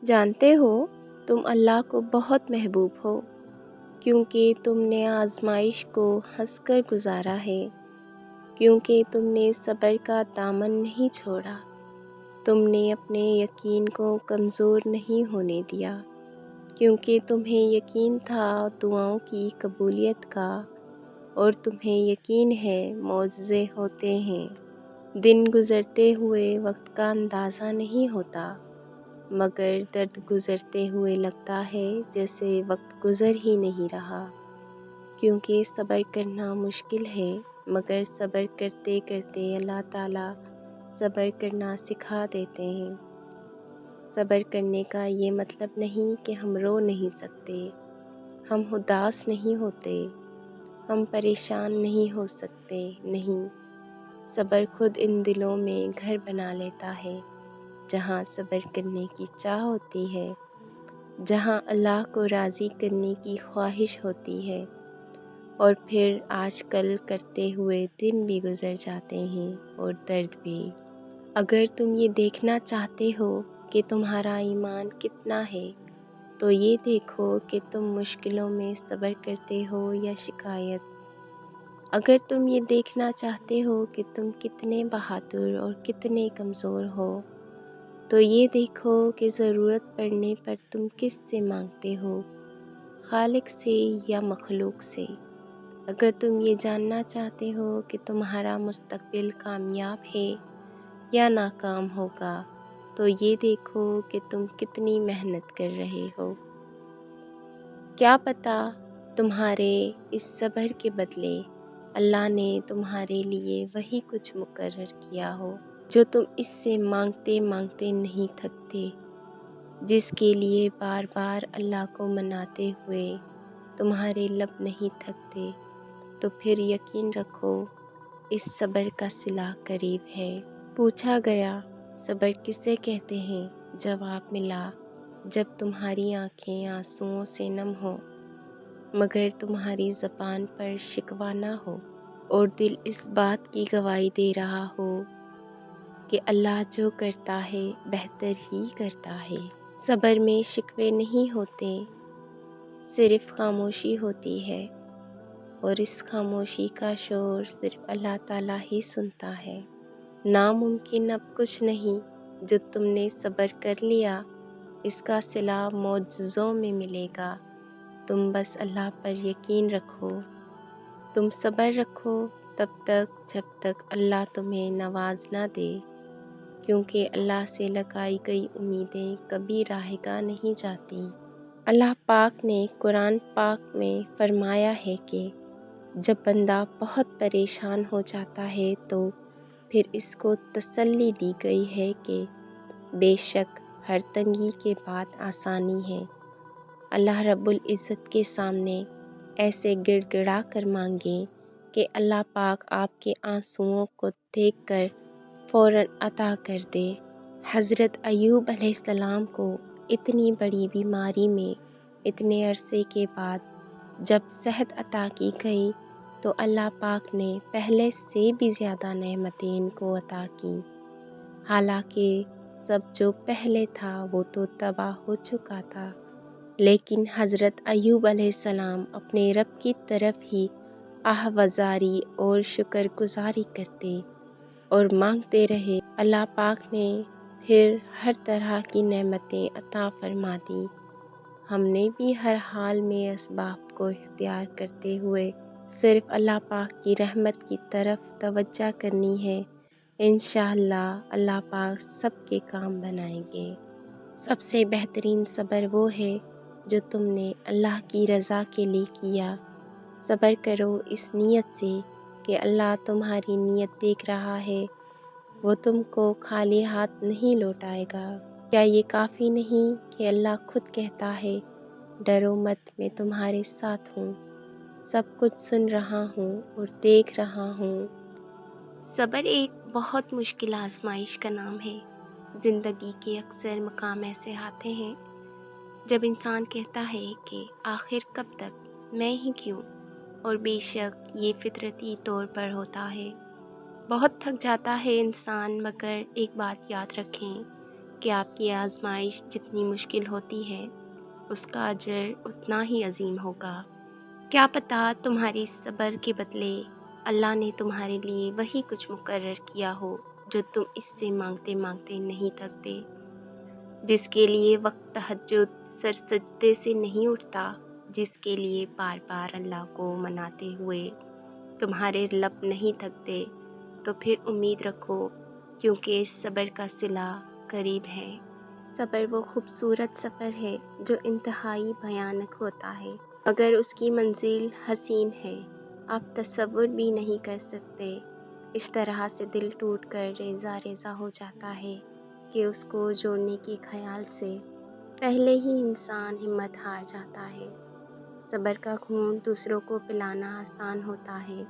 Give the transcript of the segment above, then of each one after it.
जानते हो, तुम अल्लाह को बहुत महबूब हो, क्योंकि तुमने आज़माइश को हंसकर गुजारा है, क्योंकि तुमने सब्र का दामन नहीं छोड़ा, तुमने अपने यकीन को कमज़ोर नहीं होने दिया, क्योंकि तुम्हें यकीन था दुआओं की कबूलियत का, और तुम्हें यकीन है मौजज़े होते हैं। दिन गुज़रते हुए वक्त का अंदाज़ा नहीं होता, मगर दर्द गुज़रते हुए लगता है जैसे वक्त गुज़र ही नहीं रहा। क्योंकि सब्र करना मुश्किल है, मगर सब्र करते करते अल्लाह ताला सब्र करना सिखा देते हैं। सब्र करने का ये मतलब नहीं कि हम रो नहीं सकते, हम उदास नहीं होते, हम परेशान नहीं हो सकते, नहीं। सब्र खुद इन दिलों में घर बना लेता है, जहाँ सब्र करने की चाह होती है, जहाँ अल्लाह को राज़ी करने की ख्वाहिश होती है। और फिर आजकल करते हुए दिन भी गुज़र जाते हैं और दर्द भी। अगर तुम ये देखना चाहते हो कि तुम्हारा ईमान कितना है, तो ये देखो कि तुम मुश्किलों में सब्र करते हो या शिकायत। अगर तुम ये देखना चाहते हो कि तुम कितने बहादुर और कितने कमज़ोर हो, तो ये देखो कि ज़रूरत पड़ने पर तुम किससे मांगते हो, खालिक से या मखलूक से। अगर तुम ये जानना चाहते हो कि तुम्हारा मुस्तकबिल कामयाब है या नाकाम होगा, तो ये देखो कि तुम कितनी मेहनत कर रहे हो। क्या पता तुम्हारे इस सब्र के बदले अल्लाह ने तुम्हारे लिए वही कुछ मुकर्रर किया हो जो तुम इससे मांगते मांगते नहीं थकते, जिसके लिए बार बार अल्लाह को मनाते हुए तुम्हारे लब नहीं थकते। तो फिर यकीन रखो, इस सब्र का सिला करीब है। पूछा गया, सब्र किसे कहते हैं? जवाब मिला, जब तुम्हारी आंखें आंसुओं से नम हो, मगर तुम्हारी ज़बान पर शिकवा ना हो, और दिल इस बात की गवाही दे रहा हो कि अल्लाह जो करता है बेहतर ही करता है। सब्र में शिकवे नहीं होते, सिर्फ खामोशी होती है, और इस खामोशी का शोर सिर्फ अल्लाह ताला ही सुनता है। नामुमकिन अब कुछ नहीं, जो तुमने सब्र कर लिया, इसका सिला मौजज़ों में मिलेगा। तुम बस अल्लाह पर यकीन रखो, तुम सब्र रखो तब तक जब तक अल्लाह तुम्हें नवाज ना दे, क्योंकि अल्लाह से लगाई गई उम्मीदें कभी राहेगा नहीं जाती। अल्लाह पाक ने कुरान पाक में फरमाया है कि जब बंदा बहुत परेशान हो जाता है तो फिर इसको तसल्ली दी गई है कि बेशक हर तंगी के बाद आसानी है। अल्लाह रब्बुल इज़्ज़त के सामने ऐसे गिड़गिड़ा कर मांगे कि अल्लाह पाक आपके आंसुओं को देखकर फ़ौरन अता कर दे। हज़रत अय्यूब अलैहिस्सलाम को इतनी बड़ी बीमारी में इतने अरसे के बाद जब सेहत अता की गई, तो अल्लाह पाक ने पहले से भी ज़्यादा नेमतें इनको अता की। हालांकि सब जो पहले था वो तो तबाह हो चुका था, लेकिन हज़रत अय्यूब अलैहिस्सलाम अपने रब की तरफ ही आहवज़ारी और शुक्रगुज़ारी करते और मांगते रहे। अल्लाह पाक ने फिर हर तरह की नेमतें अता फरमा दी। हमने भी हर हाल में असबाब को इख्तियार करते हुए सिर्फ़ अल्लाह पाक की रहमत की तरफ तवज्जो करनी है। इंशाअल्लाह अल्लाह पाक सबके काम बनाएंगे। सबसे बेहतरीन सब्र वो है जो तुमने अल्लाह की रज़ा के लिए किया। सब्र करो इस नीयत से कि अल्लाह तुम्हारी नीयत देख रहा है, वो तुमको खाली हाथ नहीं लौटाएगा। क्या ये काफ़ी नहीं कि अल्लाह खुद कहता है, डरो मत, मैं तुम्हारे साथ हूँ, सब कुछ सुन रहा हूँ और देख रहा हूँ। सब्र एक बहुत मुश्किल आजमाइश का नाम है। ज़िंदगी के अक्सर मकाम ऐसे आते हैं जब इंसान कहता है कि आखिर कब तक, मैं ही क्यों। और बेशक ये फितरती तौर पर होता है। बहुत थक जाता है इंसान, मगर एक बात याद रखें کہ آپ کی آزمائش جتنی مشکل ہوتی ہے اس کا اجر اتنا ہی عظیم ہوگا۔ کیا پتہ تمہاری صبر کے بدلے اللہ نے تمہارے لیے وہی کچھ مقرر کیا ہو جو تم اس سے مانگتے مانگتے نہیں تھکتے، جس کے لیے وقت تہجد سر سجدے سے نہیں اٹھتا، جس کے لیے بار بار اللہ کو مناتے ہوئے تمہارے لب نہیں تھکتے، تو پھر امید رکھو، کیونکہ صبر کا صلہ قریب ہے۔ صبر وہ خوبصورت سفر ہے جو انتہائی بھیانک ہوتا ہے، مگر اس کی منزل حسین ہے، آپ تصور بھی نہیں کر سکتے۔ اس طرح سے دل ٹوٹ کر ریزہ ریزہ ہو جاتا ہے کہ اس کو جوڑنے کے خیال سے پہلے ہی انسان ہمت ہار جاتا ہے۔ صبر کا گھونٹ دوسروں کو پلانا آسان ہوتا ہے،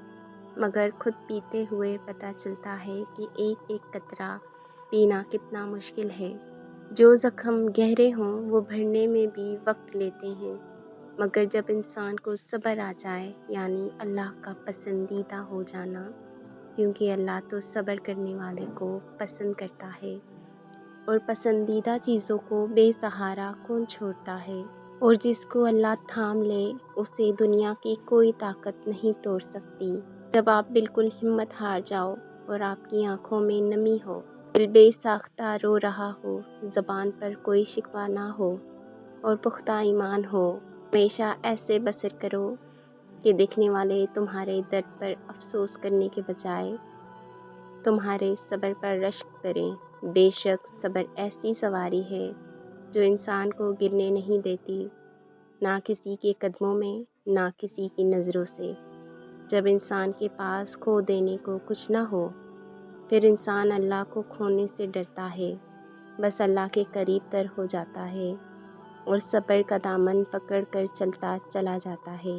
مگر خود پیتے ہوئے پتہ چلتا ہے کہ ایک ایک قطرہ پینا کتنا مشکل ہے۔ جو زخم گہرے ہوں وہ بھرنے میں بھی وقت لیتے ہیں، مگر جب انسان کو صبر آ جائے، یعنی اللہ کا پسندیدہ ہو جانا، کیونکہ اللہ تو صبر کرنے والے کو پسند کرتا ہے، اور پسندیدہ چیزوں کو بے سہارا کون چھوڑتا ہے، اور جس کو اللہ تھام لے اسے دنیا کی کوئی طاقت نہیں توڑ سکتی۔ جب آپ بالکل ہمت ہار جاؤ اور آپ کی آنکھوں میں نمی ہو، دل بے ساختہ رو رہا ہو، زبان پر کوئی شکوہ نہ ہو اور پختہ ایمان ہو، ہمیشہ ایسے بسر کرو کہ دیکھنے والے تمہارے درد پر افسوس کرنے کے بجائے تمہارے صبر پر رشک کریں۔ بے شک صبر ایسی سواری ہے جو انسان کو گرنے نہیں دیتی، نہ کسی کے قدموں میں، نہ کسی کی نظروں سے۔ جب انسان کے پاس کھو دینے کو کچھ نہ ہو، پھر انسان اللہ کو کھونے سے ڈرتا ہے، بس اللہ کے قریب تر ہو جاتا ہے اور صبر کا دامن پکڑ کر چلتا چلا جاتا ہے۔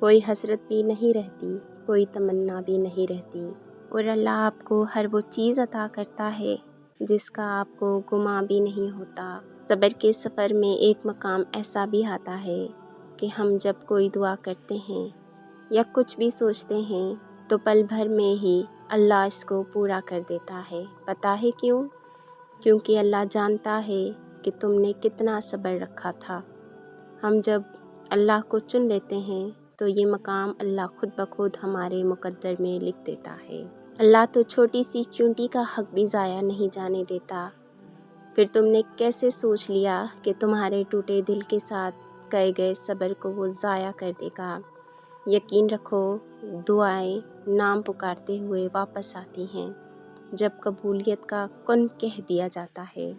کوئی حسرت بھی نہیں رہتی، کوئی تمنا بھی نہیں رہتی، اور اللہ آپ کو ہر وہ چیز عطا کرتا ہے جس کا آپ کو گمان بھی نہیں ہوتا۔ صبر کے سفر میں ایک مقام ایسا بھی آتا ہے کہ ہم جب کوئی دعا کرتے ہیں یا کچھ بھی سوچتے ہیں تو پل بھر میں ہی اللہ اس کو پورا کر دیتا ہے۔ پتہ ہے کیوں؟ کیونکہ اللہ جانتا ہے کہ تم نے کتنا صبر رکھا تھا۔ ہم جب اللہ کو چن لیتے ہیں تو یہ مقام اللہ خود بخود ہمارے مقدر میں لکھ دیتا ہے۔ اللہ تو چھوٹی سی چونٹی کا حق بھی ضائع نہیں جانے دیتا۔ پھر تم نے کیسے سوچ لیا کہ تمہارے ٹوٹے دل کے ساتھ کئے گئے صبر کو وہ ضائع کر دے گا؟ یقین رکھو، دعائیں نام پکارتے ہوئے واپس آتی ہیں جب قبولیت کا کن کہہ دیا جاتا ہے۔